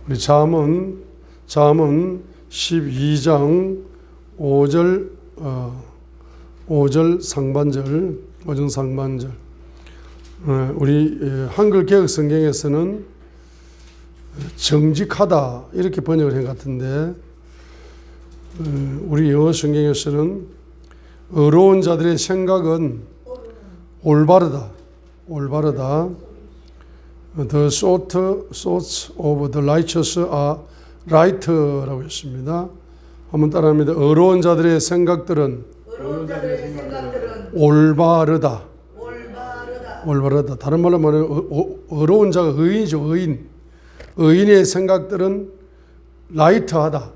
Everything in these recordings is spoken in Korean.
우리 잠언 12장 5절 상반절, 5절 상반절. 우리 한글 개혁 성경에서는 정직하다 이렇게 번역을 한 것 같은데, 우리 영어 성경에서는 의로운 자들의 생각은 올바르다. The thoughts of the righteous are right라고 했습니다. 한번 따라합니다. 의로운 자들의 생각들은 올바르다. 다른 말로 말하면 의로운 자가 의인이죠. 의인의 생각들은 라이트하다.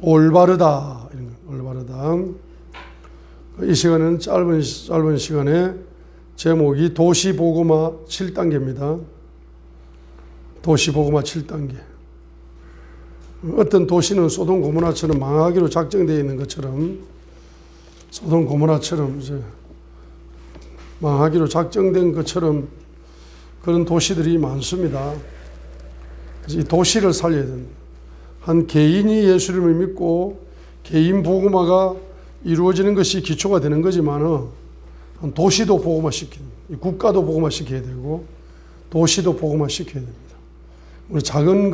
올바르다. 올바르다. 이 시간은 짧은 시간에 제목이 도시보고마 7단계입니다. 도시보고마 7단계. 어떤 도시는 소돔 고모라처럼 망하기로 작정되어 있는 것처럼, 소돔 고모라처럼 이제 망하기로 작정된 것처럼 그런 도시들이 많습니다. 그래서 이 도시를 살려야 된다. 한 개인이 예수님을 믿고 개인 보고마가 이루어지는 것이 기초가 되는 거지만, 한 도시도 보고마 시키는, 국가도 보고마 시켜야 되고 도시도 보고마 시켜야 됩니다. 우리 작은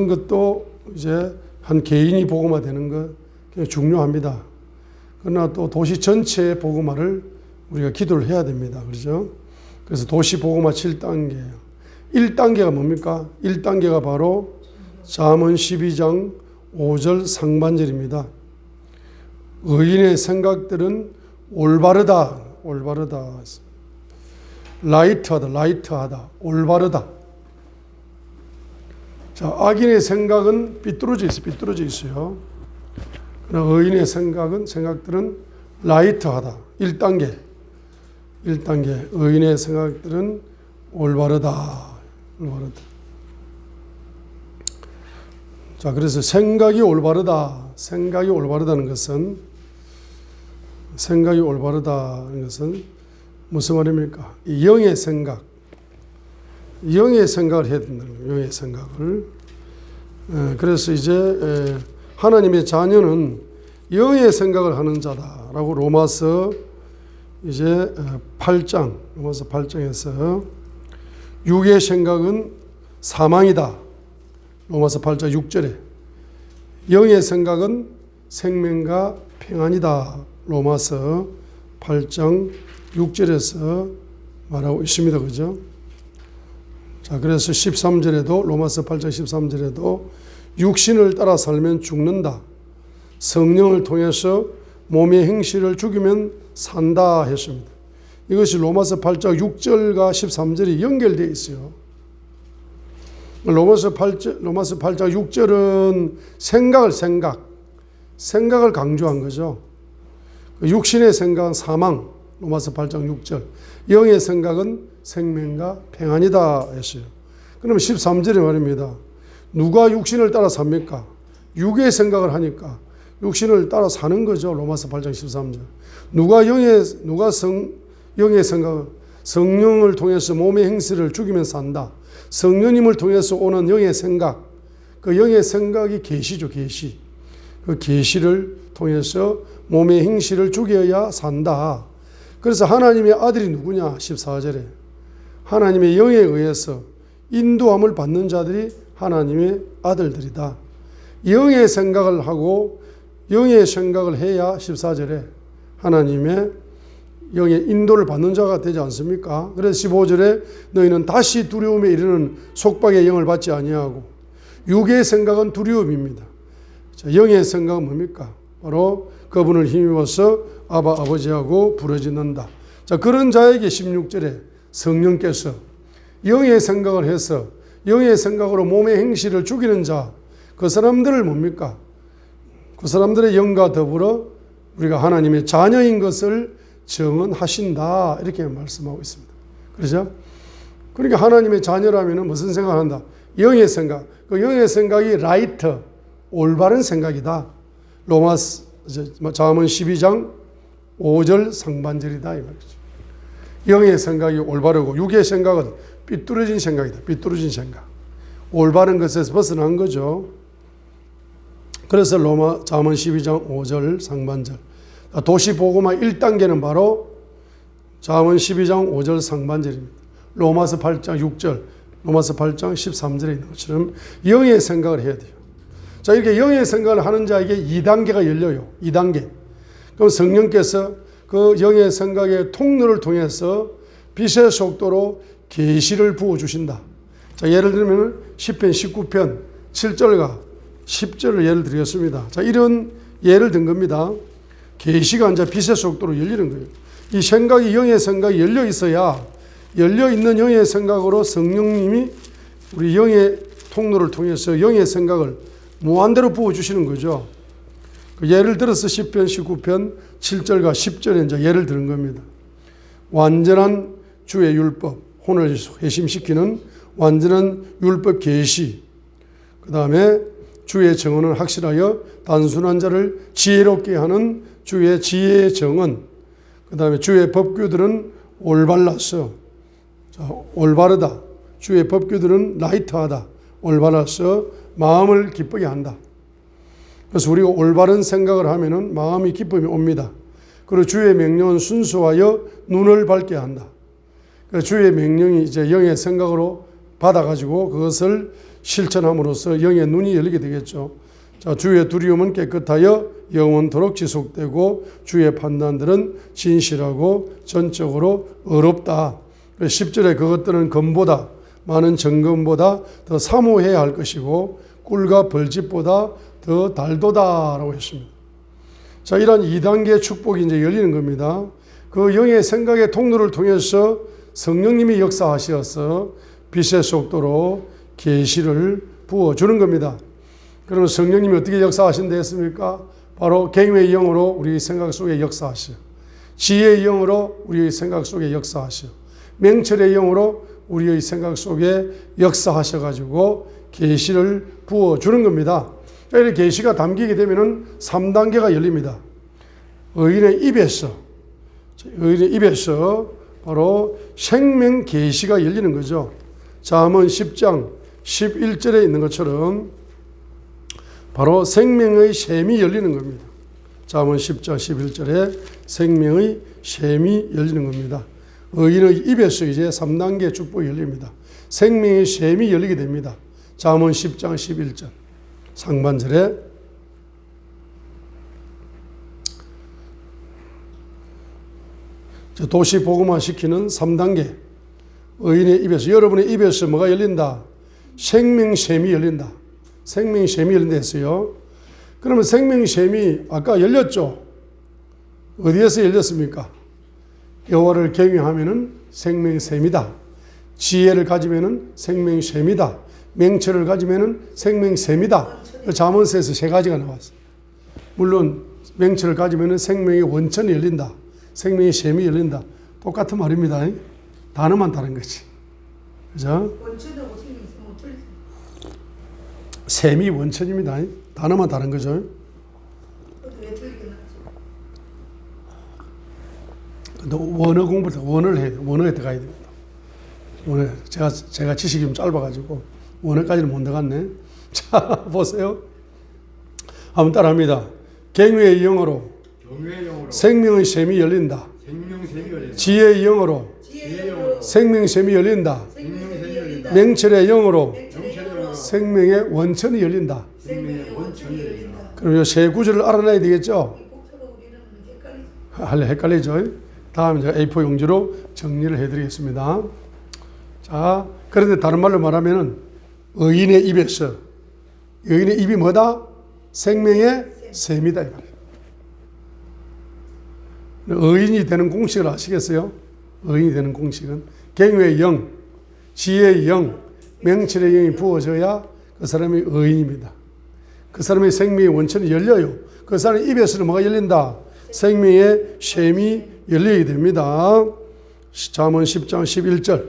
것도 이제 한 개인이 보고마 되는 것 굉장히 중요합니다. 그러나 또 도시 전체의 보고마를 우리가 기도를 해야 됩니다. 그렇죠? 그래서 도시 보고마 7단계예요. 1단계가 뭡니까? 1단계가 바로 잠언 12장 5절 상반절입니다. 의인의 생각들은 올바르다. 라이트하다. 올바르다. 자, 악인의 생각은 삐뚤어져 있어요. 그러나 의인의 생각들은 라이트하다. 1단계. 의인의 생각들은 올바르다. 자, 그래서 생각이 올바르다는 것은 무슨 말입니까? 영의 생각을 해야 된다는 거예요. 영의 생각을. 그래서 이제 하나님의 자녀는 영의 생각을 하는 자다라고 로마서 8장에서 육의 생각은 사망이다. 로마서 8장 6절에 영의 생각은 생명과 평안이다. 로마서 8장 6절에서 말하고 있습니다. 그죠? 자, 그래서 13절에도, 로마서 8장 13절에도 육신을 따라 살면 죽는다. 성령을 통해서 몸의 행실을 죽이면 산다 했습니다. 이것이 로마서 8장 6절과 13절이 연결되어 있어요. 로마서 8장 6절은 생각을 강조한 거죠. 육신의 생각은 사망, 로마서 8장 6절. 영의 생각은 생명과 평안이다 했어요. 그러면 13절에 말입니다. 누가 육신을 따라 삽니까? 육의 생각을 하니까 육신을 따라 사는 거죠. 로마서 8장 13절. 누가 영의 생각을, 성령을 통해서 몸의 행실을 죽이면 산다. 성령님을 통해서 오는 영의 생각, 그 영의 생각이 계시죠. 계시. 그 계시를 통해서 몸의 행실을 죽여야 산다. 그래서 하나님의 아들이 누구냐? 14절에 하나님의 영에 의해서 인도함을 받는 자들이 하나님의 아들들이다. 영의 생각을 하고 영의 생각을 해야 14절에 하나님의 영의 인도를 받는 자가 되지 않습니까? 그래서 15절에 너희는 다시 두려움에 이르는 속박의 영을 받지 아니하고, 육의 생각은 두려움입니다. 자, 영의 생각은 뭡니까? 바로 그분을 힘입어서 아바 아버지하고 부르짖는다. 자, 그런 자에게 16절에 성령께서 영의 생각을 해서 영의 생각으로 몸의 행실을 죽이는 자, 그 사람들을 뭡니까? 그 사람들의 영과 더불어 우리가 하나님의 자녀인 것을 증언하신다. 이렇게 말씀하고 있습니다. 그렇죠? 그러니까 하나님의 자녀라면 무슨 생각을 한다? 영의 생각. 그 영의 생각이 라이트, 올바른 생각이다. 잠언 12장 5절 상반절이다 이 말이죠. 영의 생각이 올바르고 육의 생각은 삐뚤어진 생각이다. 삐뚤어진 생각. 올바른 것에서 벗어난 거죠. 그래서 로마 잠언 12장 5절 상반절. 도시복음화 1단계는 바로 잠언 12장 5절 상반절입니다. 로마서 8장 6절, 로마서 8장 13절에 있는 것처럼 영의 생각을 해야 돼요. 자, 이렇게 영의 생각을 하는 자에게 2단계가 열려요. 2단계. 그럼 성령께서 그 영의 생각의 통로를 통해서 빛의 속도로 계시를 부어주신다. 자, 예를 들면 10편, 19편, 7절과 10절을 예를 드리겠습니다. 자, 이런 예를 든 겁니다. 계시가 이제 빛의 속도로 열리는 거예요. 이 생각이, 영의 생각이 열려 있어야, 열려 있는 영의 생각으로 성령님이 우리 영의 통로를 통해서 영의 생각을 무한대로 부어주시는 거죠. 예를 들어서 10편, 19편, 7절과 10절에 이제 예를 드는 겁니다. 완전한 주의 율법, 혼을 회심시키는 완전한 율법 계시, 그 다음에 주의 정언을 확실하여 단순한 자를 지혜롭게 하는 주의 지혜의 정언, 그 다음에 주의 법규들은 올바라서, 올바르다. 주의 법규들은 라이트하다. 올바라서 마음을 기쁘게 한다. 그래서 우리가 올바른 생각을 하면은 마음이 기쁨이 옵니다. 그리고 주의 명령은 순수하여 눈을 밝게 한다. 그래서 주의 명령이 이제 영의 생각으로 받아가지고 그것을 실천함으로써 영의 눈이 열리게 되겠죠. 자, 주의 두려움은 깨끗하여 영원토록 지속되고 주의 판단들은 진실하고 전적으로 의롭다. 10절에 그것들은 금보다 많은 정금보다 더 사모해야 할 것이고 꿀과 벌집보다 더 달도다라고 했습니다. 자, 이런 2단계 축복이 이제 열리는 겁니다. 그 영의 생각의 통로를 통해서 성령님이 역사하셔서 빛의 속도로 계시를 부어주는 겁니다. 그러면 성령님이 어떻게 역사하신다 했습니까? 바로 갱의 영으로 우리 생각 속에 역사하시오. 지혜의 영으로 우리의 생각 속에 역사하시오. 맹철의 영으로 우리의 생각 속에 역사하셔가지고 계시를 부어주는 겁니다. 이렇게 계시가 담기게 되면은 3단계가 열립니다. 의인의 입에서 바로 생명 계시가 열리는 거죠. 잠언 10장 11절에 있는 것처럼 바로 생명의 샘이 열리는 겁니다. 잠언 10장 11절에 생명의 샘이 열리는 겁니다. 의인의 입에서 이제 3단계 축복이 열립니다. 생명의 샘이 열리게 됩니다. 잠언 10장 11절 상반절에 도시 복음화 시키는 3단계 의인의 입에서, 여러분의 입에서 뭐가 열린다? 생명샘이 열린다. 생명샘이 열린다 했어요. 그러면 생명샘이 아까 열렸죠? 어디에서 열렸습니까? 여호와를 경외하면은 생명샘이다. 지혜를 가지면은 생명샘이다. 맹철을 가지면은 생명샘이다. 잠언서에서 3가지가 나왔어요. 물론 맹철을 가지면은 생명의 원천이 열린다. 생명의 샘이 열린다. 똑같은 말입니다. 단어만 다른 거지. 그죠? 원천하고 생명이 뭐 틀리죠? 샘이 원천입니다. 단어만 다른 거죠. 왜 틀리게 나지? 원어 공부를 원어를 해야 돼요. 원어에 들어가야 됩니다. 원어 제가 지식이 좀 짧아가지고 원어까지는 못 들어갔네. 자, 보세요. 한번 따라합니다. 갱외의 영으로 생명의 샘이 열린다. 지혜의 영으로 생명의 샘이 열린다. 맹철의 영으로 생명의 원천이 열린다. 그럼 이 세 구절을 알아내야 되겠죠? 헷갈리죠? 다음 제가 A4 용지로 정리를 해드리겠습니다. 자, 그런데 다른 말로 말하면은 의인의 입에서, 의인의 입이 뭐다? 생명의 샘이다. 의인이 되는 공식을 아시겠어요? 의인이 되는 공식은 갱외의 영, 지혜의 영, 맹철의 영이 부어져야 그 사람이 의인입니다. 그 사람의 생명의 원천이 열려요. 그 사람의 입에서는 뭐가 열린다? 생명의 샘이 열리게 됩니다. 잠언 10장 11절.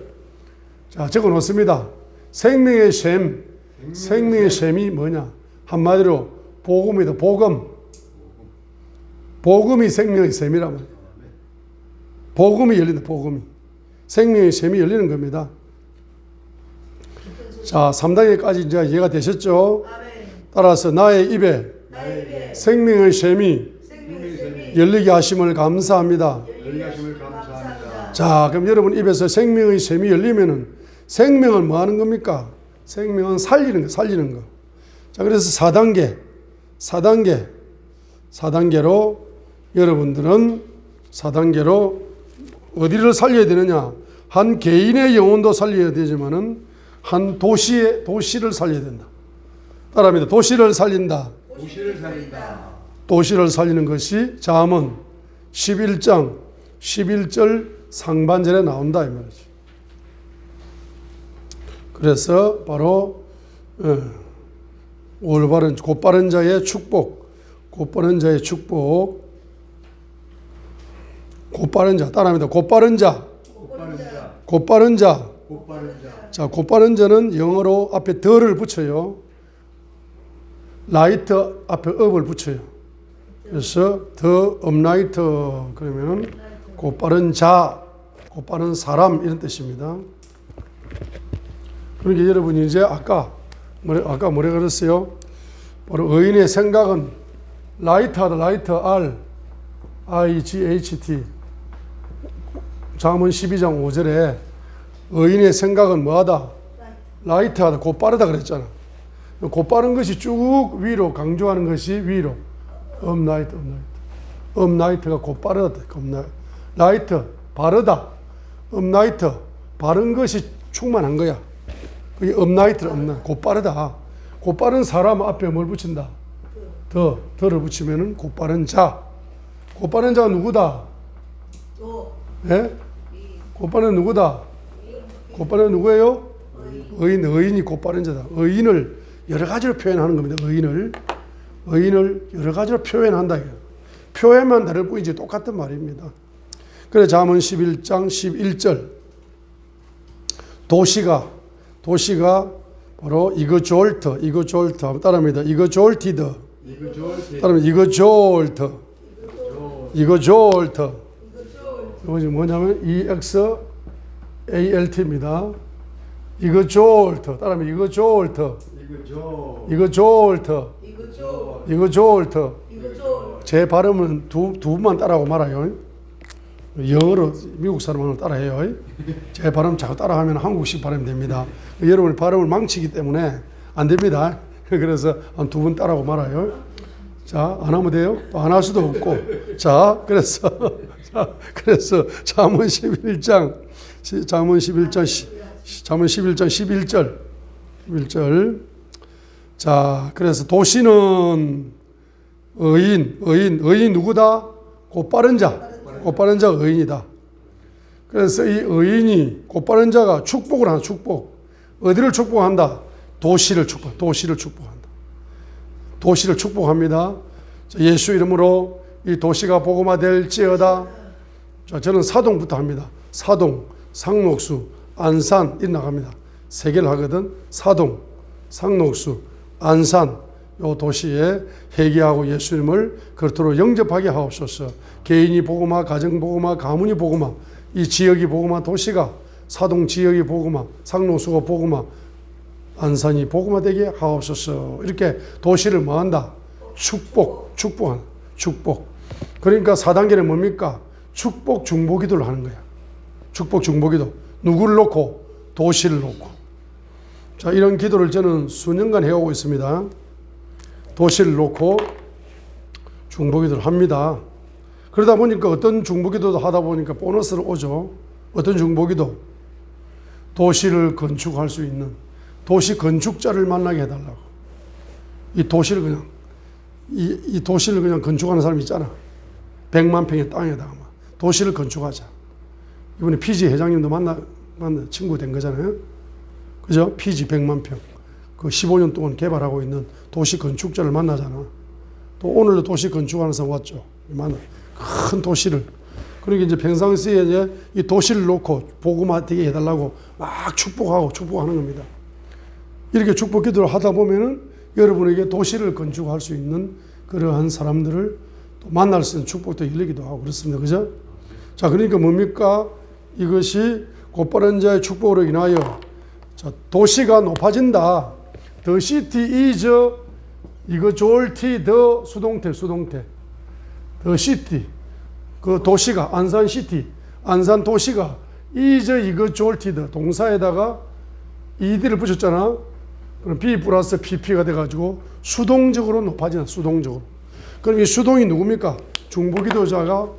자, 적어 놓습니다. 생명의 샘, 생명의 샘이 뭐냐? 한마디로 복음이다. 복음. 복음이 생명의 샘이란 말이에요. 복음이 열린다. 복음이. 생명의 샘이 열리는 겁니다. 자, 3단계까지 이제 이해가 되셨죠? 아멘. 따라서 나의 입에 나의 입에 생명의 셈이 생명의 샘이 열리게 하심을 감사합니다. 열리게 하심을 감사합니다. 자, 그럼 여러분 입에서 생명의 셈이 열리면은 생명은 뭐 하는 겁니까? 생명은 살리는 거, 살리는 거. 자, 그래서 4단계로 여러분들은 4단계로 어디를 살려야 되느냐? 한 개인의 영혼도 살려야 되지만은 한 도시를 살려야 된다. 따라합니다. 도시를 살린다. 도시를 살린다. 도시를 살리는 것이 잠언 11장 11절 상반절에 나온다 이 말이죠. 그래서 바로 올바른 곧바른 자의 축복, 곧바른 자의 축복, 곧바른 자 따라합니다. 곧바른 자, 곧바른 자. 자, 곧바른 자는 영어로 앞에 더를 붙여요. 라이트 앞에 up을 붙여요. 그래서 the upright 그러면 곧바른 자, 곧바른 사람 이런 뜻입니다. 그러니까 여러분이 이제 아까 뭐라 그랬어요? 바로 의인의 생각은 라이트하다, 라이트 R IGHT 잠언 12장 5절에 의인의 생각은 뭐하다? 라이트하다, 곧바르다 그랬잖아. 곧바른 것이 쭉 위로 강조하는 것이 위로 업라이트가 곧바르다. 라이트 바르다. 업라이트 바른 것이 충만한 거야. 그게 업라이트는 곧바르다. 곧바른 사람 앞에 뭘 붙인다? 더를 붙이면은 곧바른 자. 곧바른 자가 누구다? 예? 곧바른 누구다? 곧바른 누구예요? 의인이 곧바른 자다. 의인을 여러 가지로 표현하는 겁니다. 의인을 여러 가지로 표현한다. 표현만 다를 뿐이지 똑같은 말입니다. 그래 잠언 11장 11절 도시가 바로 이거졸트 따라합니다. 이거졸티드 따라합니다. 이거졸트 이것이 뭐냐면 EXALT입니다. 이거졸트 따라합니다. 이거졸트 제 발음은 두 분만 따라하고 말아요. 영어로 미국 사람은 따라해요. 제 발음 자꾸 따라하면 한국식 발음이 됩니다. 여러분이 발음을 망치기 때문에 안 됩니다. 그래서 한 두 분 따라하고 말아요. 자, 안 하면 돼요? 또 안 할 수도 없고. 자, 그래서 잠언 11장 11절. 자, 그래서 도시는 의인 누구다? 곧바른 자 의인이다. 그래서 이 의인이 곧바른 자가 축복을 하는 축복. 어디를 축복한다? 도시를 축복합니다. 예수 이름으로 이 도시가 복음화 될지어다. 자, 저는 사동부터 합니다. 사동, 상록수, 안산 이 나갑니다. 세 개를 하거든. 사동, 상록수, 안산 요 도시에 회개하고 예수님을 그렇도록 영접하게 하옵소서. 개인이 복음화, 가정 복음화, 가문이 복음화, 이 지역이 복음화, 도시가 사동 지역이 복음화, 상록수가 복음화, 안산이 복음화 되게 하옵소서. 이렇게 도시를 뭐한다? 축복. 그러니까 4단계는 뭡니까? 축복 중보기도를 하는 거야. 축복 중보기도. 누구를 놓고? 도시를 놓고. 자, 이런 기도를 저는 수년간 해오고 있습니다. 도시를 놓고 중보기도를 합니다. 그러다 보니까 어떤 중보기도도 하다 보니까 보너스로 오죠. 어떤 중보기도? 도시를 건축할 수 있는 도시 건축자를 만나게 해달라고. 이 도시를 그냥 건축하는 사람이 있잖아. 100만 평의 땅에다가 도시를 건축하자. 이번에 피지 회장님도 만나 친구 된 거잖아요. 그죠? 피지 100만 평. 그 15년 동안 개발하고 있는 도시 건축자를 만나잖아. 또 오늘도 도시 건축하는 사람 왔죠. 큰 도시를. 그러니까 이제 평상시에 이제 이 도시를 놓고 복음화 되게 해달라고 막 축복하는 겁니다. 이렇게 축복 기도를 하다 보면은 여러분에게 도시를 건축할 수 있는 그러한 사람들을 또 만날 수 있는 축복도 열리기도 하고 그렇습니다. 그죠? 자, 그러니까 뭡니까? 이것이 곧바른 자의 축복으로 인하여 자, 도시가 높아진다. The city is 이거 jolty the 수동태. The city 그 도시가 안산 시티 안산 도시가 is 이거 jolty the 동사에다가 ed를 붙였잖아. 그럼 be 플러스 pp가 돼가지고 수동적으로 높아진다. 수동적으로. 그럼 이 수동이 누굽니까? 중보기도자가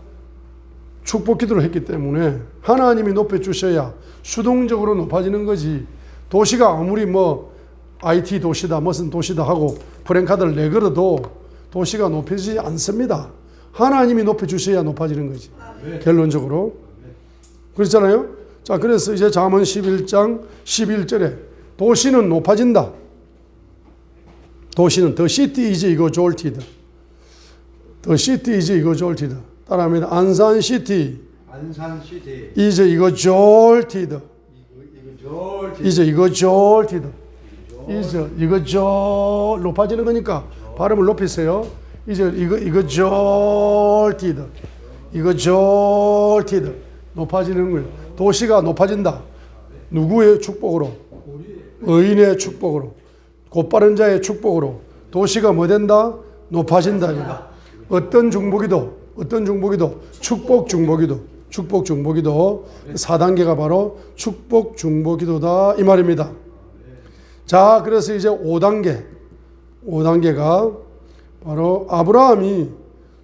축복기도를 했기 때문에 하나님이 높여주셔야 수동적으로 높아지는 거지. 도시가 아무리 뭐 IT 도시다 무슨 도시다 하고 프랭카드를 내걸어도 도시가 높여지지 않습니다. 하나님이 높여주셔야 높아지는 거지. 결론적으로 그렇잖아요. 자, 그래서 이제 잠언 11장 11절에 도시는 높아진다. 도시는 the city is exalted. The city is exalted. 따라합니다. 안산 시티 안산 시티 is exalted. is exalted. is exalt 높아지는 거니까 발음을 높이세요. is exalted. exalted 높아지는 거예요. 도시가 높아진다. 누구의 축복으로? 의인의 축복으로. 곧바른 자의 축복으로. 도시가 뭐 된다? 높아진다. 어떤 중보기도? 어떤 중보기도? 축복 중보기도. 축복 중보기도. 4단계가 바로 축복 중보기도다 이 말입니다. 자, 그래서 이제 5단계가 바로 아브라함이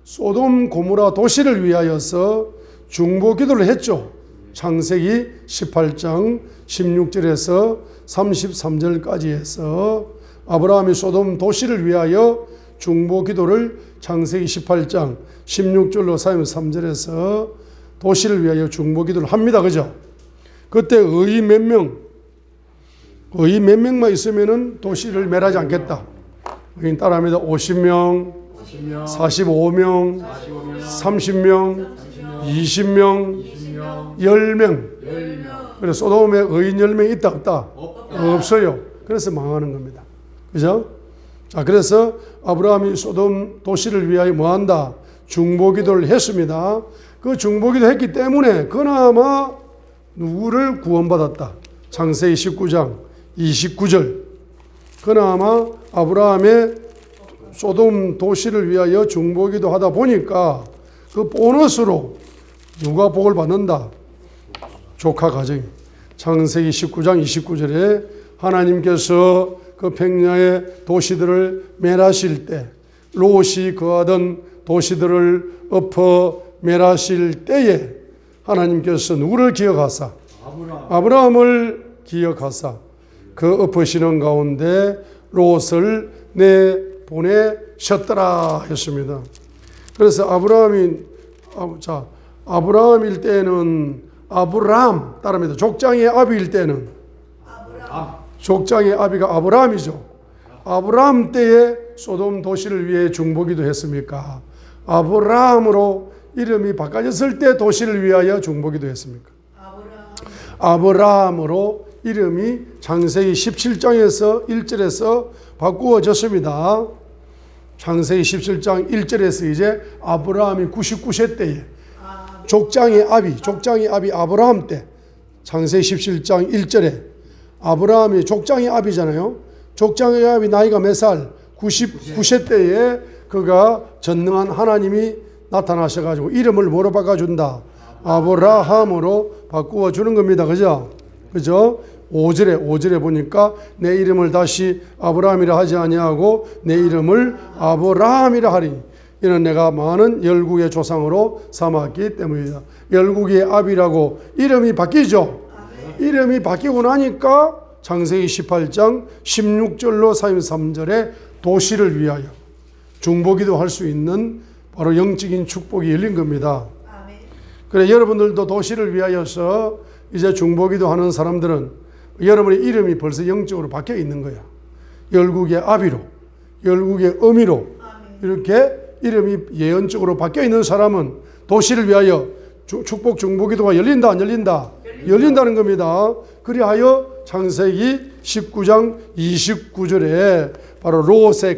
소돔 고모라 도시를 위하여서 중보기도를 했죠. 창세기 18장 16절에서 33절까지 해서 아브라함이 소돔 도시를 위하여 중보기도를 창세기 18장 16절로 33절에서 도시를 위하여 중보기도를 합니다. 그죠? 그때 의인 몇 명만 있으면은 도시를 멸하지 않겠다. 의인 따라합니다. 50명, 45명, 30명, 20명, 10명. 그래서 소돔에 의인 10명 있다 없다? 없어요. 그래서 망하는 겁니다. 그죠? 자, 그래서 아브라함이 소돔 도시를 위하여 뭐한다? 중보기도를 했습니다. 그 중보기도 했기 때문에 그나마 누구를 구원받았다. 창세기 19장 29절. 그나마 아브라함의 소돔 도시를 위하여 중보기도 하다 보니까 그 보너스로 누가 복을 받는다? 조카 가정이. 창세기 19장 29절에 하나님께서 그 백야의 도시들을 멸하실 때 롯이 거하던 도시들을 엎어 멸하실 때에 하나님께서 누구를 기억하사? 아브라함을 기억하사 그 엎으시는 가운데 롯을 내보내셨더라 했습니다. 그래서 아브라함일 때는 아브람 따릅니다. 족장의 아비일 때는 족장의 아비가 아브라함이죠. 아브라함 때에 소돔 도시를 위해 중보기도 했습니까? 아브라함으로 이름이 바꿔졌을 때 도시를 위하여 중보기도 했습니까? 아브라함으로 이름이 창세기 17장에서 1절에서 바꾸어졌습니다. 창세기 17장 1절에서 이제 아브라함이 99세 때에 족장의 아비 아브라함 때 창세기 17장 1절에 아브라함이 족장의 아비잖아요. 족장의 아비 나이가 몇 살? 99세 때에 그가 전능한 하나님이 나타나셔가지고 이름을 뭐로 바꿔준다? 아브라함으로 바꾸어주는 겁니다. 그죠? 5절에 보니까 내 이름을 다시 아브라함이라 하지 아니하고 내 이름을 아브라함이라 하리. 이는 내가 많은 열국의 조상으로 삼았기 때문이다. 열국의 아비라고 이름이 바뀌죠. 이름이 바뀌고 나니까 창세기 18장 16절로 33절에 도시를 위하여 중보기도 할 수 있는 바로 영적인 축복이 열린 겁니다. 그래, 여러분들도 도시를 위하여서 이제 중보기도 하는 사람들은 여러분의 이름이 벌써 영적으로 바뀌어 있는 거야. 열국의 아비로, 열국의 어미로 이렇게 이름이 예언적으로 바뀌어 있는 사람은 도시를 위하여 축복 중보기도가 열린다 안 열린다? 열린다는 겁니다. 그리하여 창세기 19장 29절에 바로 롯의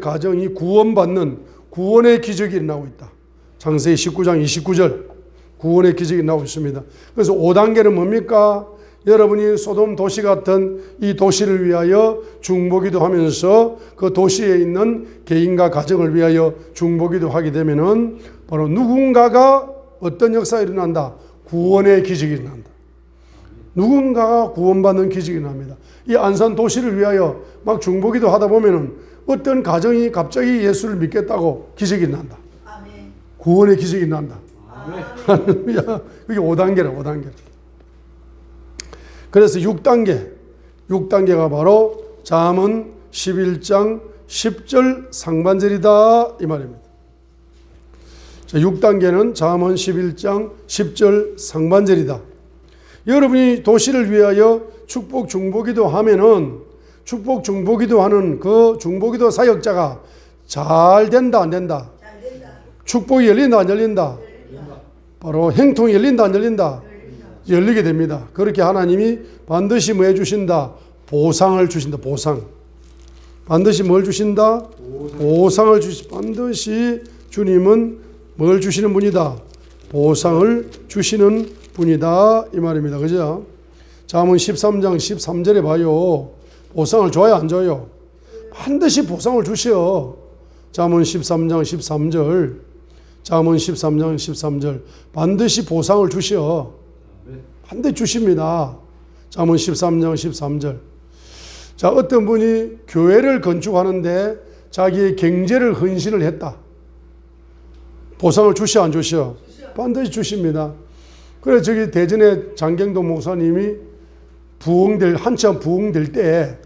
가정이 구원받는 구원의 기적이 일어나고 있다. 창세기 19장 29절 구원의 기적이 나오고 있습니다. 그래서 5단계는 뭡니까? 여러분이 소돔 도시 같은 이 도시를 위하여 중보기도 하면서 그 도시에 있는 개인과 가정을 위하여 중보기도 하게 되면은 바로 누군가가 어떤 역사가 일어난다. 구원의 기적이 일어난다. 누군가가 구원받는 기적이 납니다. 이 안산 도시를 위하여 막 중보기도 하다 보면은 어떤 가정이 갑자기 예수를 믿겠다고 기적이 난다. 아멘. 구원의 기적이 난다. 아멘. 할렐루야. 그게 5단계라, 5단계. 그래서 6단계가 바로 잠언 11장 10절 상반절이다 이 말입니다. 자, 6단계는 잠언 11장 10절 상반절이다. 여러분이 도시를 위하여 축복 중보기도 하면은 축복 중보기도 하는 그 중보기도 사역자가 잘 된다 안 된다? 잘 된다. 축복이 열린다 안 열린다? 바로 행통이 열린다 안 열린다? 열리게 됩니다. 그렇게 하나님이 반드시 뭐 해주신다? 보상을 주신다. 보상. 반드시 뭘 주신다? 보상을 반드시 주님은 뭘 주시는 분이다? 보상을 주시는 분이다 이 말입니다. 그죠? 잠언 13장 13절에 봐요. 보상을 줘요 안 줘요? 반드시 보상을 주셔. 잠언 13장 13절. 잠언 13장 13절. 반드시 보상을 주셔. 반드시 주십니다. 잠언 13장 13절. 자, 어떤 분이 교회를 건축하는데 자기의 경제를 헌신을 했다. 보상을 주시오 안 주시오? 반드시 주십니다. 그래 저기 대전의 장경도 목사님이 한참 부흥될 때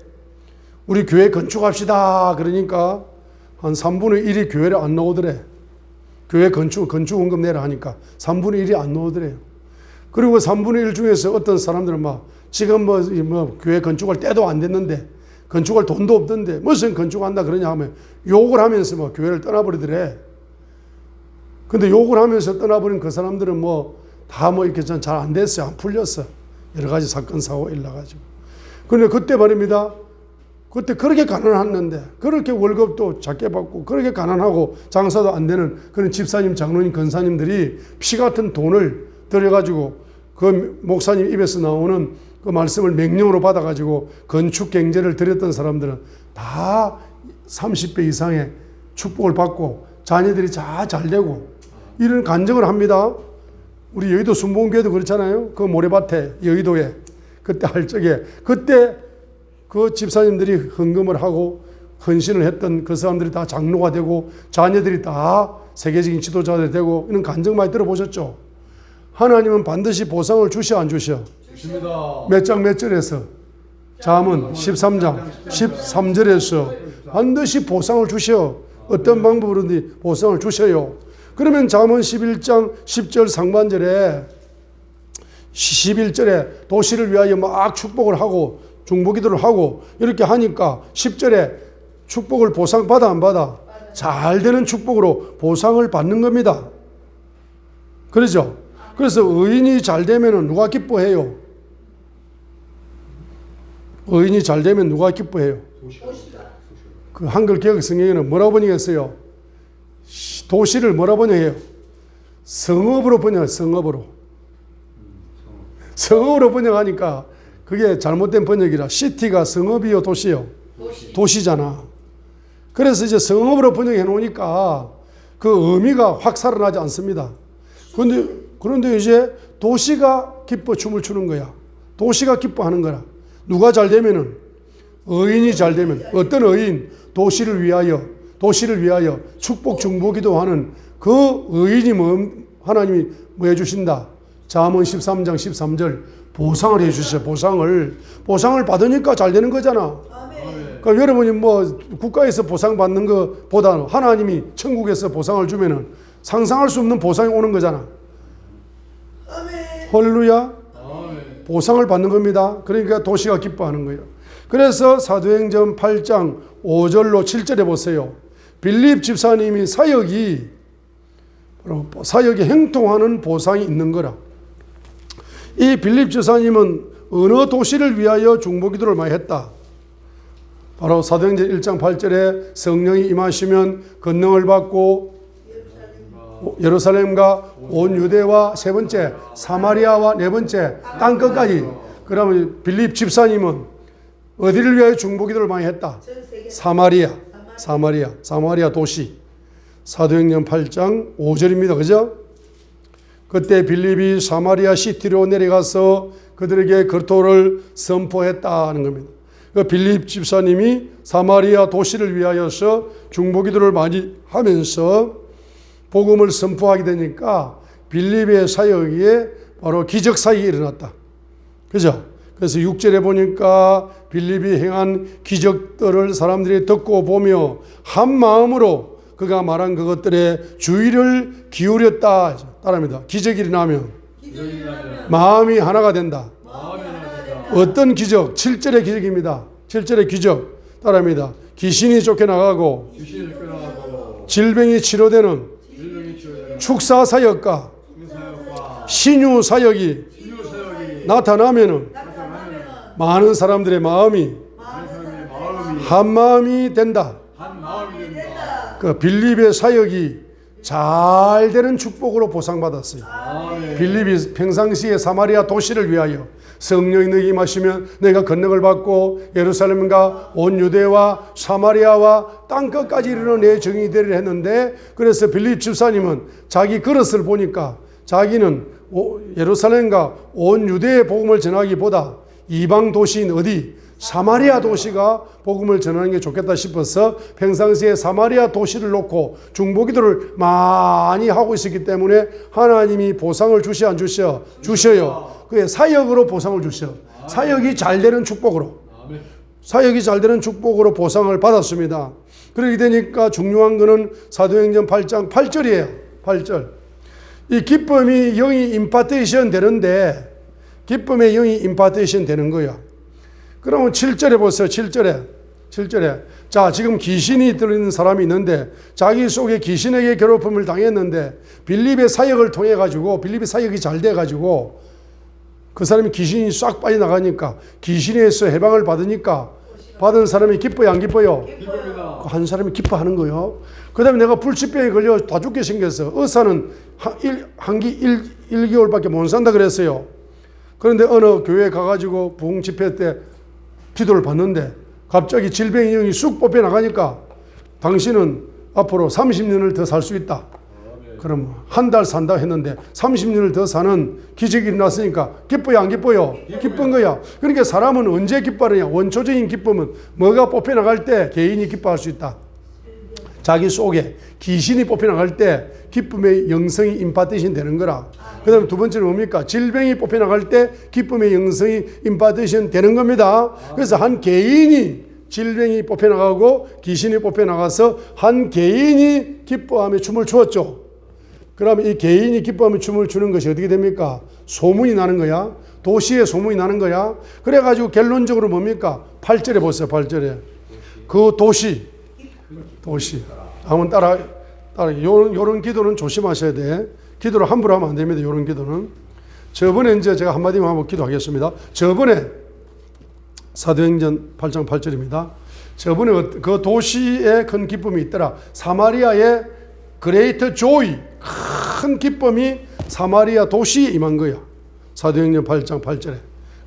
우리 교회 건축합시다 그러니까 한 3분의 1이 교회를 안 나오더래. 교회 건축원금 내라 하니까 3분의 1이 안 나오더래요. 그리고 3분의 1 중에서 어떤 사람들은 막 지금 뭐 교회 건축할 때도 안 됐는데 건축할 돈도 없던데 무슨 건축한다 그러냐 하면 욕을 하면서 뭐 교회를 떠나버리더래. 근데 욕을 하면서 떠나버린 그 사람들은 다 이렇게 잘 안 됐어요. 안 풀렸어. 여러 가지 사건 사고가 일어나가지고. 근데 그때 말입니다. 그때 그렇게 가난했는데 그렇게 월급도 작게 받고 그렇게 가난하고 장사도 안 되는 그런 집사님, 장로님, 권사님들이 피 같은 돈을 들여가지고 그 목사님 입에서 나오는 그 말씀을 명령으로 받아가지고 건축 경제를 드렸던 사람들은 다 30배 이상의 축복을 받고 자녀들이 다 잘 되고 이런 간증을 합니다. 우리 여의도 순복음교회도 그렇잖아요. 그 모래밭에 여의도에 그때 할 적에 그때 그 집사님들이 헌금을 하고 헌신을 했던 그 사람들이 다 장로가 되고 자녀들이 다 세계적인 지도자들이 되고 이런 간증 많이 들어보셨죠? 하나님은 반드시 보상을 주시오 안 주시오? 주십니다. 몇 장 몇 절에서? 잠언 13장 13절에서 반드시 보상을 주시오. 어떤 방법으로든지 보상을 주셔요. 그러면 잠언 11장 10절 상반절에 11절에 도시를 위하여 막 축복을 하고 중보기도를 하고 이렇게 하니까 10절에 축복을 보상 받아 안 받아? 잘 되는 축복으로 보상을 받는 겁니다. 그렇죠? 그래서 의인이 잘 되면 누가 기뻐해요? 의인이 잘 되면 누가 기뻐해요? 그 한글 개역 성경에는 뭐라고 번역했어요? 도시를 뭐라고 번역해요? 성읍으로 번역해요. 성읍으로 번역하니까 그게 잘못된 번역이라 시티가 성읍이요 도시요? 도시잖아. 그래서 이제 성읍으로 번역해 놓으니까 그 의미가 확 살아나지 않습니다. 그런데 이제 도시가 기뻐 춤을 추는 거야. 도시가 기뻐하는 거라. 누가 잘 되면은 의인이 잘 되면 어떤 의인 도시를 위하여 축복 중보기도 하는 그 의인이 하나님이 뭐 해주신다. 잠언 13장 13절 보상을 해주셔. 보상을 받으니까 잘 되는 거잖아. 그러니까 여러분이 국가에서 보상 받는 것보다 하나님이 천국에서 보상을 주면은 상상할 수 없는 보상이 오는 거잖아. 할렐루야. 보상을 받는 겁니다. 그러니까 도시가 기뻐하는 거예요. 그래서 사도행전 8장 5절로 7절에 보세요. 빌립 집사님이 사역이 행통하는 보상이 있는 거라. 이 빌립 집사님은 어느 도시를 위하여 중보기도를 많이 했다. 바로 사도행전 1장 8절에 성령이 임하시면 권능을 받고 예루살렘과 온 유대와 세 번째 사마리아와 네 번째 땅끝까지 그러면 빌립 집사님은 어디를 위하여 중보기도를 많이 했다? 전 세계 사마리아 도시. 사도행전 8장 5절입니다. 그죠? 그때 빌립이 사마리아 시티로 내려가서 그들에게 그리스도를 선포했다는 겁니다. 그 빌립 집사님이 사마리아 도시를 위하여서 중보기도를 많이 하면서 복음을 선포하게 되니까 빌립의 사역에 바로 기적 사역이 일어났다. 그죠? 그래서 6절에 보니까 빌립이 행한 기적들을 사람들이 듣고 보며 한 마음으로 그가 말한 그것들에 주의를 기울였다. 따라합니다. 기적이 일어나면 마음이 하나가 된다. 어떤 기적? 7절의 기적입니다. 7절의 기적. 따라합니다. 귀신이 쫓겨나가고 질병이 치료되는 축사 사역과 신유 사역이 나타나면은 많은 사람들의 마음이 한 마음이 된다. 그 빌립의 사역이 잘 되는 축복으로 보상받았어요. 빌립이 평상시에 사마리아 도시를 위하여 성령이 너에게 임하시면 너희가 권능을 받고 예루살렘과 온 유대와 사마리아와 땅끝까지 이르러 내 증인이 되리라 했는데, 그래서 빌립 집사님은 자기 그릇을 보니까 자기는 예루살렘과 온 유대의 복음을 전하기보다 이방 도시인 어디? 사마리아 도시가 복음을 전하는 게 좋겠다 싶어서 평상시에 사마리아 도시를 놓고 중보기도를 많이 하고 있었기 때문에 하나님이 보상을 주시 안 주셔? 주셔요. 그의 사역으로 보상을 주셔. 사역이 잘 되는 축복으로. 사역이 잘 되는 축복으로 보상을 받았습니다. 그렇게 되니까 중요한 것은 사도행전 8장 8절이에요. 8절. 이 기쁨이 영이 임파테이션 되는데, 기쁨의 영이 임파테이션 되는 거야. 그러면 7절에 보세요. 7절에. 자, 지금 귀신이 들어있는 사람이 있는데 자기 속에 귀신에게 괴롭힘을 당했는데 빌립의 사역을 통해 가지고, 빌립의 사역이 잘 돼 가지고 그 사람이 귀신이 싹 빠져나가니까, 귀신에서 해방을 받으니까 받은 사람이 기뻐요, 안 기뻐요? 기쁩니다. 한 사람이 기뻐하는 거예요. 그 다음에 내가 불치병에 걸려 다 죽게 생겼어. 의사는 한 1개월밖에 못 산다 그랬어요. 그런데 어느 교회에 가가지고 부흥 집회 때 기도를 받는데 갑자기 질병의 영이 쑥 뽑혀 나가니까 당신은 앞으로 30년을 더 살 수 있다. 그럼 한 달 산다 했는데 30년을 더 사는 기적이 일어났으니까 기뻐요, 안 기뻐요? 기쁜 거야. 그러니까 사람은 언제 기뻐하느냐? 원초적인 기쁨은 뭐가 뽑혀 나갈 때 개인이 기뻐할 수 있다. 자기 속에 귀신이 뽑혀 나갈 때 기쁨의 영성이 임파테이션 되는 거라. 그 다음에 두 번째는 뭡니까? 질병이 뽑혀 나갈 때 기쁨의 영성이 임파테이션 되는 겁니다. 그래서 한 개인이 질병이 뽑혀 나가고 귀신이 뽑혀 나가서 한 개인이 기뻐하며 춤을 추었죠. 그러면 이 개인이 기뻐하며 춤을 추는 것이 어떻게 됩니까? 소문이 나는 거야. 도시에 소문이 나는 거야. 그래가지고 결론적으로 뭡니까? 8절에 보세요. 8절에. 그 도시. 한번 따라. 요런 기도는 조심하셔야 돼. 기도를 함부로 하면 안 됩니다. 요런 기도는. 저번에 이제 제가 한마디만 하고 기도하겠습니다. 저번에 사도행전 8장 8절입니다. 저번에 그 도시에 큰 기쁨이 있더라. 사마리아의 그레이트 조이, 큰 기쁨이 사마리아 도시에 임한 거야. 사도행전 8장 8절에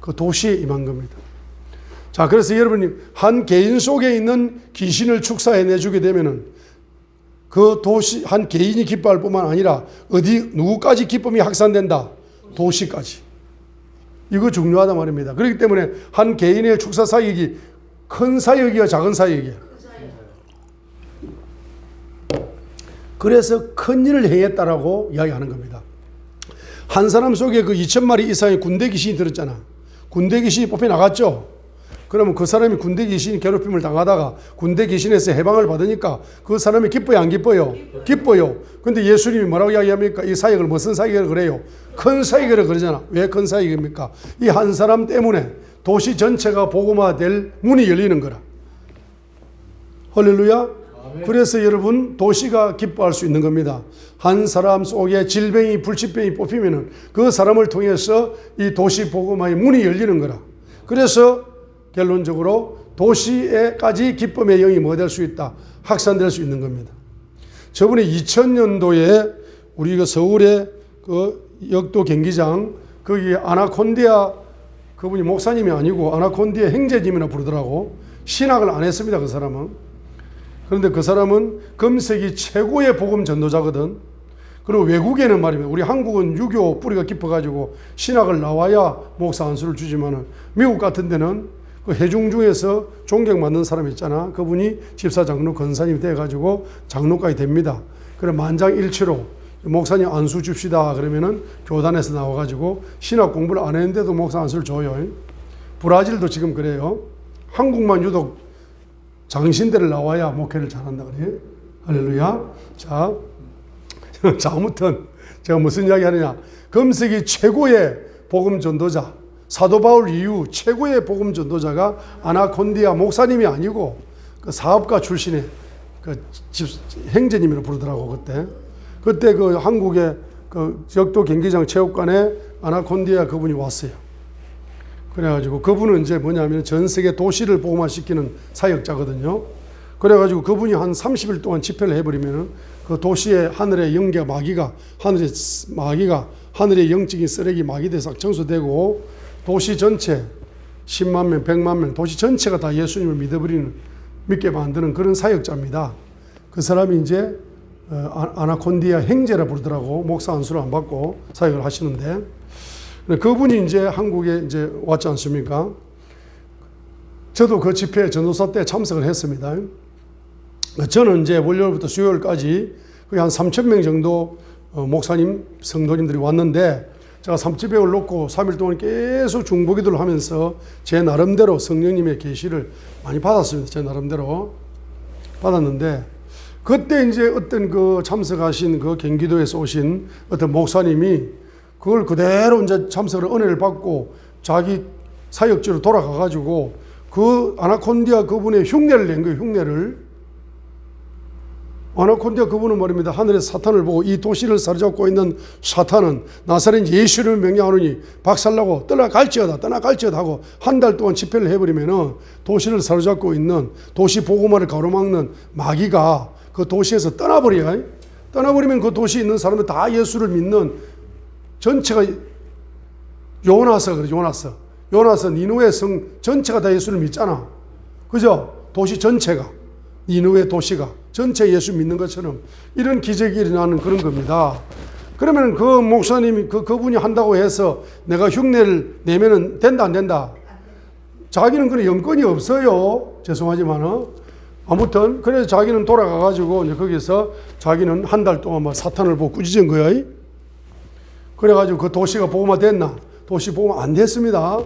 그 도시에 임한 겁니다. 자, 그래서 여러분이 한 개인 속에 있는 귀신을 축사해내주게 되면은 그 도시, 한 개인이 기뻐할 뿐만 아니라 누구까지 기쁨이 확산된다? 도시까지. 이거 중요하단 말입니다. 그렇기 때문에 한 개인의 축사 사역이 큰 사역이야, 작은 사역이야? 그래서 큰 일을 행했다라고 이야기하는 겁니다. 한 사람 속에 그 2,000마리 이상의 군대 귀신이 들었잖아. 군대 귀신이 뽑혀 나갔죠. 그러면 그 사람이 군대 귀신이 괴롭힘을 당하다가 군대 귀신에서 해방을 받으니까 그 사람이 기뻐요, 안 기뻐요? 기뻐요. 근데 예수님이 뭐라고 이야기합니까? 이 사역을 무슨 사역이라고 그래요? 큰 사역이라고 그러잖아. 왜 큰 사역입니까? 이 한 사람 때문에 도시 전체가 복음화될 문이 열리는 거라. 할렐루야. 그래서 여러분, 도시가 기뻐할 수 있는 겁니다. 한 사람 속에 질병이, 불치병이 뽑히면은 그 사람을 통해서 이 도시 복음화의 문이 열리는 거라. 그래서 결론적으로 도시에까지 기쁨의 영이 뭐 될 수 있다? 확산될 수 있는 겁니다. 저번에 2000년도에 우리가 서울의 그 역도 경기장, 거기 아나콘디아 그분이 목사님이 아니고 아나콘디아 행제님이나 부르더라고. 신학을 안 했습니다, 그 사람은. 그런데 그 사람은 금세기 최고의 복음 전도자거든. 그리고 외국에는 말입니다. 우리 한국은 유교 뿌리가 깊어가지고 신학을 나와야 목사 안수를 주지만은 미국 같은 데는 그 회중 중에서 존경받는 사람이 있잖아. 그분이 집사 장로 권사님이 돼가지고 장로까지 됩니다. 그래 만장일치로 목사님 안수 줍시다 그러면은 교단에서 나와가지고 신학 공부를 안 했는데도 목사 안수를 줘요. 브라질도 지금 그래요. 한국만 유독 장신대를 나와야 목회를 잘한다 그래요. 할렐루야. 자, 아무튼 제가 무슨 이야기 하느냐. 금세기 최고의 복음 전도자, 사도 바울 이후 최고의 복음 전도자가 아나콘디아 목사님이 아니고 그 사업가 출신의 그 행제님이라고 부르더라고. 그때 그 한국의 그 적도 경기장 체육관에 아나콘디아 그분이 왔어요. 그래가지고 그분은 이제 뭐냐면 전 세계 도시를 복음화시키는 사역자거든요. 그래가지고 그분이 한 30일 동안 집회를 해버리면은 그 도시의 하늘의 영계 마귀가 하늘의 영적인 쓰레기 마귀들이 싹 청소되고 도시 전체 10만 명, 100만 명 도시 전체가 다 예수님을 믿게 만드는 그런 사역자입니다. 그 사람이 이제 아나콘디아 행제라 부르더라고. 목사 안수를 안 받고 사역을 하시는데 그분이 이제 한국에 이제 왔지 않습니까? 저도 그 집회 전도사 때 참석을 했습니다. 저는 이제 월요일부터 수요일까지 거의 한 3,000명 정도 목사님, 성도님들이 왔는데 제가 삼치배를 놓고 3일 동안 계속 중보기도를 하면서 제 나름대로 성령님의 계시를 많이 받았습니다. 제 나름대로 받았는데 그때 이제 어떤 그 참석하신 그 경기도에서 오신 어떤 목사님이 그걸 그대로 이제 참석을 은혜를 받고 자기 사역지로 돌아가가지고 그 아나콘디아 그분의 흉내를 낸 거예요. 흉내를. 아나콘디아 그분은 말입니다. 하늘에서 사탄을 보고 이 도시를 사로잡고 있는 사탄은 나사렛 예수를 명령하노니 박살나고 떠나갈지어다 하고 한 달 동안 집회를 해버리면은 도시를 사로잡고 있는 도시 복음화를 가로막는 마귀가 그 도시에서 떠나버려요. 떠나버리면 그 도시에 있는 사람들 다 예수를 믿는 전체가 요나서 그래. 요나서 니누의 성 전체가 다 예수를 믿잖아. 그죠? 도시 전체가 니누의 도시가 전체 예수 믿는 것처럼 이런 기적이 일어나는 그런 겁니다. 그러면 그 목사님이 그분이 한다고 해서 내가 흉내를 내면은 된다 안 된다? 자기는 그런 영권이 없어요. 죄송하지만은 아무튼 그래서 자기는 돌아가가지고 이제 거기서 자기는 한 달 동안 막 사탄을 보고 꾸짖은 거야. 그래가지고 그 도시가 복음화 됐나? 도시 복음화 안 됐습니다.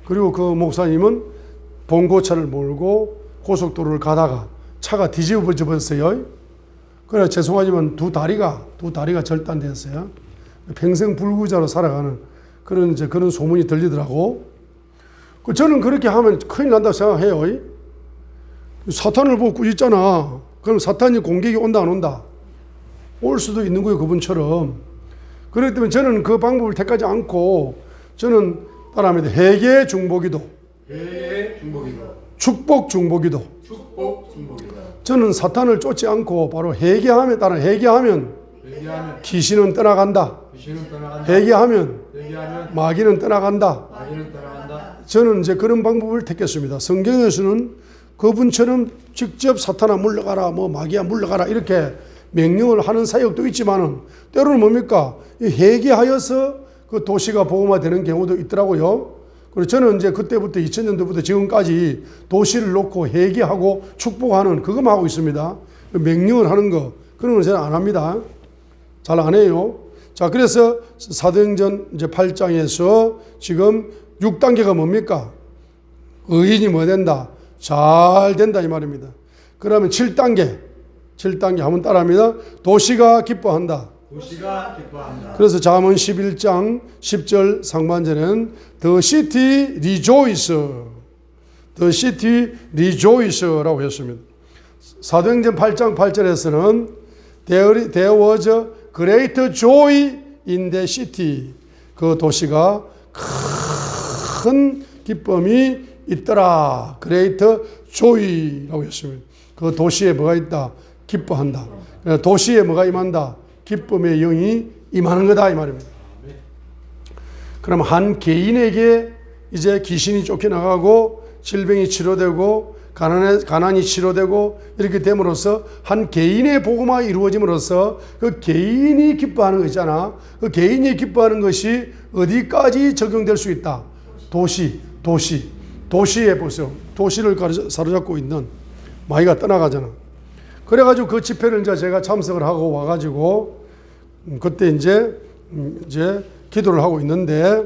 그리고 그 목사님은 봉고차를 몰고 고속도로를 가다가 차가 뒤집어졌어요. 그래 죄송하지만 두 다리가 절단됐어요. 평생 불구자로 살아가는 그런 소문이 들리더라고. 저는 그렇게 하면 큰일 난다고 생각해요. 사탄을 보고 꾸짖잖아. 그럼 사탄이 공격이 온다 안 온다? 올 수도 있는 거예요. 그분처럼. 그렇기 때문에 저는 그 방법을 택하지 않고 저는 따라합니다. 회개 중보기도. 축복 중보기도. 저는 사탄을 쫓지 않고 바로 회개하면 귀신은 떠나간다. 회개하면 마귀는 떠나간다. 저는 이제 그런 방법을 택했습니다. 성경에서는 그분처럼 직접 사탄아 물러가라, 마귀야 물러가라 이렇게 명령을 하는 사역도 있지만은 때로는 뭡니까? 회개하여서 그 도시가 복음화되는 경우도 있더라고요. 그리고 저는 이제 그때부터 2000년도부터 지금까지 도시를 놓고 회개하고 축복하는 그것만 하고 있습니다. 명령을 하는 거 그런 건 저는 안 합니다. 잘 안 해요. 자, 그래서 사도행전 이제 8장에서 지금 6단계가 뭡니까? 의인이 뭐 된다? 잘 된다 이 말입니다. 그러면 7단계 한번 따라합니다. 도시가 기뻐한다. 그래서 잠언 11장 10절 상반절에는 The city rejoice라고 했습니다. 사도행전 8장 8절에서는 There was a great joy in the city. 그 도시가 큰 기쁨이 있더라. Great joy라고 했습니다. 그 도시에 뭐가 있다? 기뻐한다. 도시에 뭐가 임한다? 기쁨의 영이 임하는 거다 이 말입니다. 그럼 한 개인에게 이제 귀신이 쫓겨나가고 질병이 치료되고 가난이 치료되고 이렇게 됨으로써 한 개인의 복음화가 이루어짐으로써 그 개인이 기뻐하는 거 있잖아. 그 개인이 기뻐하는 것이 어디까지 적용될 수 있다. 도시에 보세요. 도시를 사로잡고 있는 마귀가 떠나가잖아. 그래가지고 그 집회를 이제 제가 참석을 하고 와가지고 그때 이제 기도를 하고 있는데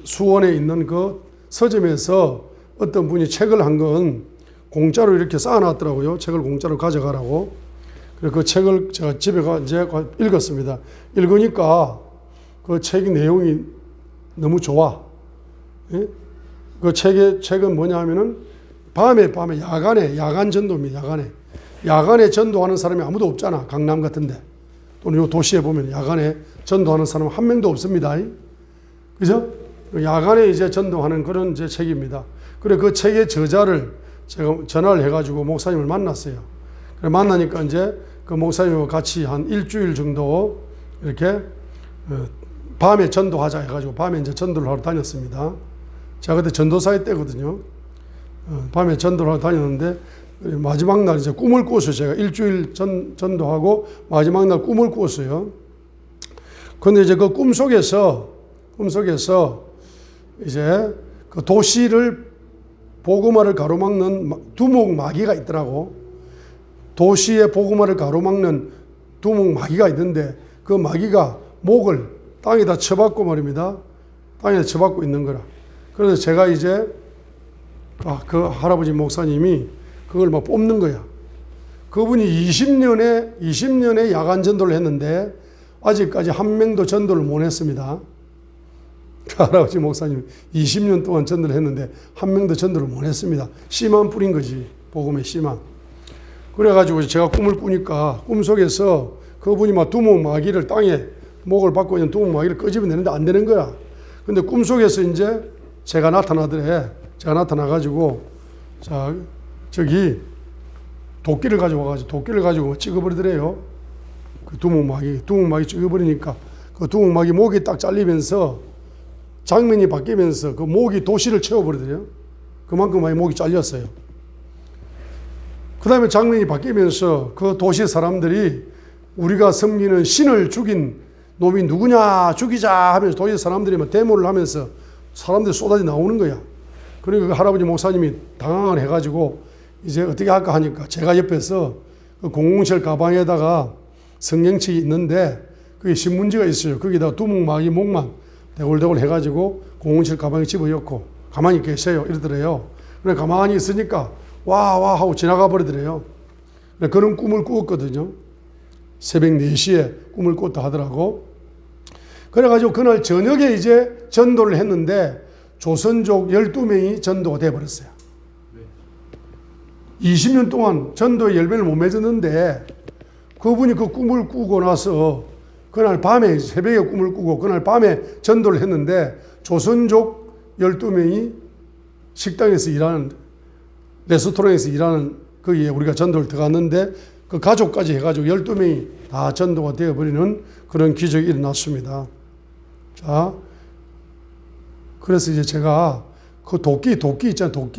수원에 있는 그 서점에서 어떤 분이 책을 한 건 공짜로 이렇게 쌓아놨더라고요. 책을 공짜로 가져가라고. 그래서 그 책을 제가 집에 이제 읽었습니다. 읽으니까 그 책의 내용이 너무 좋아. 예? 그 책은 뭐냐 하면은 밤에 야간 전도입니다. 야간에 전도하는 사람이 아무도 없잖아. 강남 같은데. 또는 요 도시에 보면 야간에 전도하는 사람 한 명도 없습니다. 그죠? 야간에 이제 전도하는 그런 이제 책입니다. 그래 그 책의 저자를 제가 전화를 해가지고 목사님을 만났어요. 그래 만나니까 이제 그 목사님과 같이 한 일주일 정도 이렇게 밤에 전도하자 해가지고 밤에 이제 전도를 하러 다녔습니다. 제가 그때 전도사회 때거든요. 밤에 전도를 하러 다녔는데 마지막 날 이제 꿈을 꿨어요. 제가 일주일 전도하고 마지막 날 꿈을 꿨어요. 근데 이제 그 꿈속에서 이제 그 도시를 복음화를 가로막는 두목 마귀가 있더라고. 도시의 복음화를 가로막는 두목 마귀가 있는데 그 마귀가 목을 땅에다 쳐박고 말입니다. 땅에다 쳐박고 있는 거라. 그래서 제가 이제 그 할아버지 목사님이 그걸 막 뽑는 거야. 그분이 20년에 야간 전도를 했는데 아직까지 한 명도 전도를 못 했습니다. 할아버지 목사님 20년 동안 전도를 했는데 한 명도 전도를 못 했습니다. 씨만 뿌린 거지. 복음의 씨만. 그래가지고 제가 꿈을 꾸니까 꿈속에서 그분이 막 두목 마귀를 땅에 목을 받고 있는 두목 마귀를 끄집어내는데 안 되는 거야. 근데 꿈속에서 이제 제가 나타나더래. 제가 나타나가지고 저기 도끼를 가지고 찍어버리더래요. 그 두목 마귀 찍어버리니까 그 두목 마귀 목이 딱 잘리면서 장면이 바뀌면서 그 목이 도시를 채워버리더래요. 그만큼 많이 목이 잘렸어요. 그 다음에 장면이 바뀌면서 그 도시 사람들이 우리가 섬기는 신을 죽인 놈이 누구냐 죽이자 하면서 도시 사람들이 막 데모를 하면서 사람들이 쏟아져 나오는 거야. 그러니까 그 할아버지 목사님이 당황을 해가지고 이제 어떻게 할까 하니까 제가 옆에서 그 007 가방에다가 성경책이 있는데 그게 신문지가 있어요. 거기다가 두목 마귀 목만 대골대골 해가지고 007 가방에 집어넣고 가만히 계세요 이러더래요. 그래 가만히 있으니까 와 하고 지나가 버리더래요. 그런 꿈을 꾸었거든요. 새벽 4시에 꿈을 꿨다 하더라고. 그래가지고 그날 저녁에 이제 전도를 했는데 조선족 12명이 전도가 돼버렸어요. 20년 동안 전도에 열매를 못 맺었는데 그분이 그 꿈을 꾸고 나서 그날 밤에 새벽에 꿈을 꾸고 그날 밤에 전도를 했는데 조선족 12명이 식당에서 일하는 레스토랑에서 일하는 거기에 우리가 전도를 들어갔는데 그 가족까지 해가지고 12명이 다 전도가 되어버리는 그런 기적이 일어났습니다. 자, 그래서 이제 제가 그 도끼 있잖아요.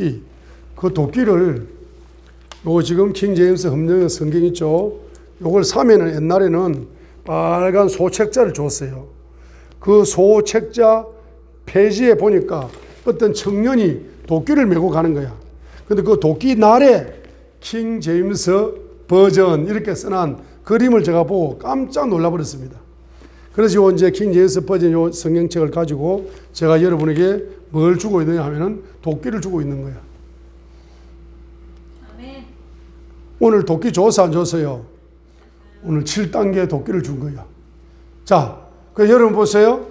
그 도끼를 요거 지금 킹 제임스 험령 성경 있죠. 요걸 사면은 옛날에는 빨간 소책자를 줬어요. 그 소책자 페이지에 보니까 어떤 청년이 도끼를 메고 가는 거야. 근데 그 도끼 날에 킹 제임스 버전 이렇게 써난 그림을 제가 보고 깜짝 놀라버렸습니다. 그래서 요 이제 킹 제임스 버전 요 성경책을 가지고 제가 여러분에게 뭘 주고 있느냐 하면은 도끼를 주고 있는 거야. 아멘. 오늘 도끼 줬어 안 줬어요? 오늘 7단계 도끼를 준 거야. 자, 그 여러분 보세요.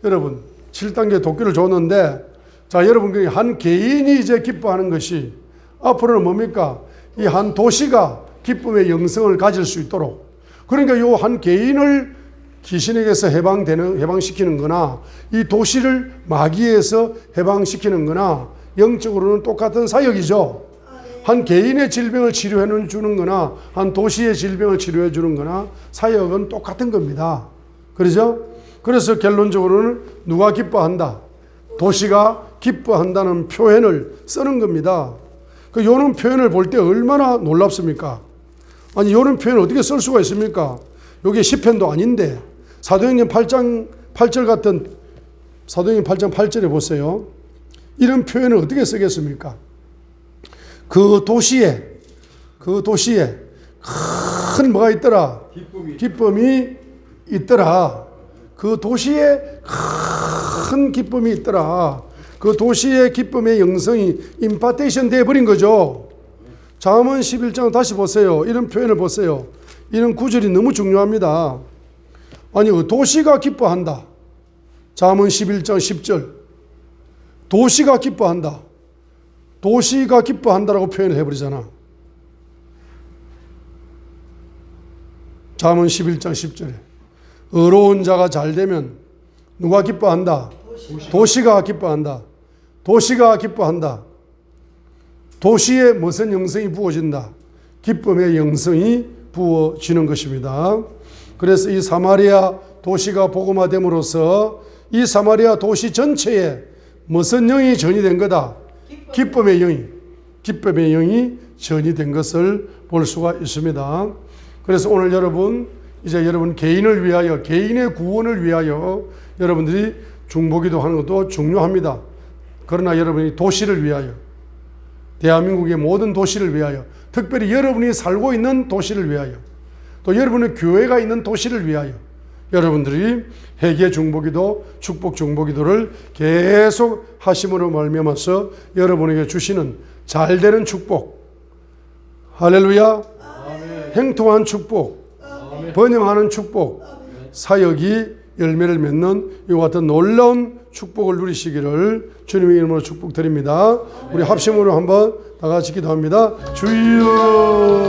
여러분 7단계 도끼를 줬는데 자, 여러분 한 개인이 이제 기뻐하는 것이 앞으로는 뭡니까? 이 한 도시가 기쁨의 영성을 가질 수 있도록 그러니까 요 한 개인을 귀신에게서 해방시키는 거나 이 도시를 마귀에서 해방시키는 거나 영적으로는 똑같은 사역이죠. 한 개인의 질병을 치료해 주는 거나 한 도시의 질병을 치료해 주는 거나 사역은 똑같은 겁니다. 그렇죠? 그래서 결론적으로는 누가 기뻐한다? 도시가 기뻐한다는 표현을 쓰는 겁니다. 그 요런 표현을 볼 때 얼마나 놀랍습니까? 아니 요런 표현을 어떻게 쓸 수가 있습니까? 요게 시편도 아닌데 사도행전 8장 8절 같은 사도행전 8장 8절에 보세요. 이런 표현을 어떻게 쓰겠습니까? 그 도시에 큰 뭐가 있더라? 기쁨이 있더라. 그 도시에 큰 기쁨이 있더라. 그 도시의 기쁨의 영성이 임파테이션 되어버린 거죠. 잠언 11장 다시 보세요. 이런 표현을 보세요. 이런 구절이 너무 중요합니다. 아니 그 도시가 기뻐한다. 잠언 11장 10절. 도시가 기뻐한다. 도시가 기뻐한다라고 표현을 해버리잖아. 잠언 11장 10절에 의로운 자가 잘 되면 누가 기뻐한다? 도시가 기뻐한다. 도시가 기뻐한다. 도시에 무슨 영성이 부어진다? 기쁨의 영성이 부어지는 것입니다. 그래서 이 사마리아 도시가 복음화됨으로써 이 사마리아 도시 전체에 무슨 영이 전이된 거다? 기쁨의 영이 전이된 것을 볼 수가 있습니다. 그래서 오늘 여러분 개인을 위하여 개인의 구원을 위하여 여러분들이 중보기도 하는 것도 중요합니다. 그러나 여러분이 도시를 위하여 대한민국의 모든 도시를 위하여 특별히 여러분이 살고 있는 도시를 위하여 또 여러분의 교회가 있는 도시를 위하여 여러분들이 회개 중보기도 축복 중보기도를 계속 하심으로 말미암아서 여러분에게 주시는 잘되는 축복 할렐루야 행통한 축복 번영하는 축복 사역이 열매를 맺는 이와 같은 놀라운 축복을 누리시기를 주님의 이름으로 축복드립니다. 우리 합심으로 한번 다 같이 기도합니다. 주여